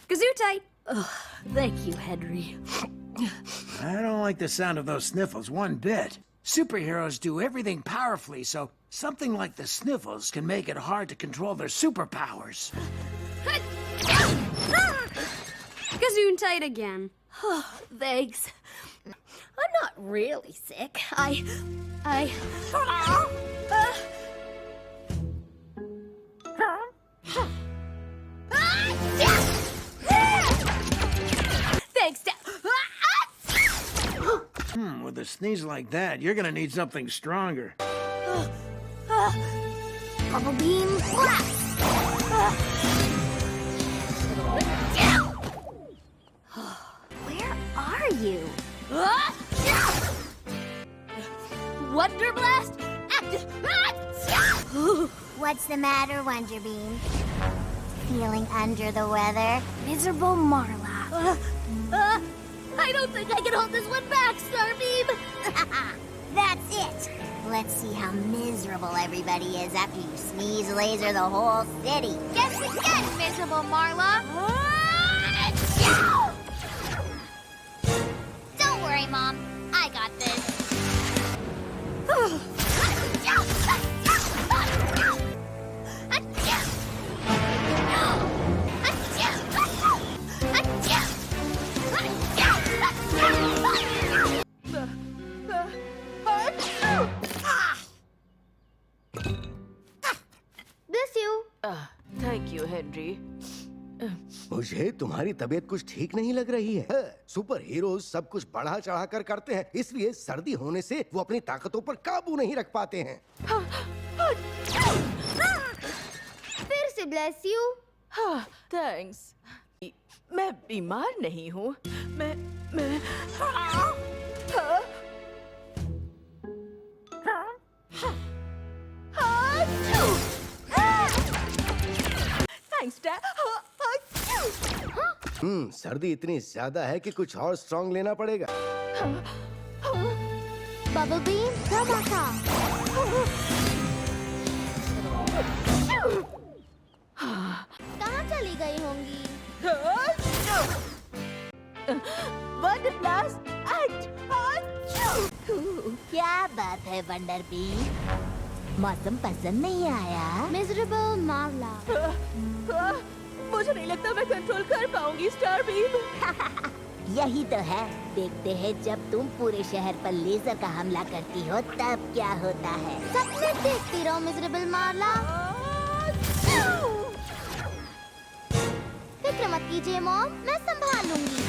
Gesundheit. Thank you, Henry. I don't like the sound of those sniffles one bit. Superheroes do everything powerfully, so something like the sniffles can make it hard to control their superpowers. Gesundheit again. Thanks. I'm not really sick. Thanks, Dad. With a sneeze like that, you're gonna need something stronger. WonderBeam's blast. Where are you? Wonder Blast! What's the matter, WonderBeam? Feeling under the weather? Miserable Marla. I don't think I can hold this one back, Starbeam. That's it. Let's see how miserable everybody is after you sneeze laser the whole city. Guess again, miserable Marla. Don't worry, Mom. I got this. Bless you. Thank you Henry. मुझे तुम्हारी तबीयत कुछ ठीक नहीं लग रही है। Super hero सब कुछ बढ़ा चढ़ा कर करते हैं, इसलिए सर्दी होने से वो अपनी ताकतों पर काबू नहीं रख पाते हैं। फिर से ब्लेस यू। थैंक्स। मैं बीमार नहीं हूँ। मैं थैंक्स डैड। सर्दी इतनी ज्यादा है कि कुछ और स्ट्रॉन्ग लेना पड़ेगा। WonderBeam, धमाका। कहाँ चली गई होंगी? Wonder blast act. क्या बात है, WonderBeam? मौसम पसंद नहीं आया? Miserable Marla. मुझे नहीं लगता मैं कंट्रोल कर पाऊंगी स्टारबीम। यही तो है। देखते हैं जब तुम पूरे शहर पर लेजर का हमला करती हो तब क्या होता है। सपने देखती रहो मिजरेबल मार्ला। फिक्र मत कीजिए मॉम, मैं संभाल लूंगी।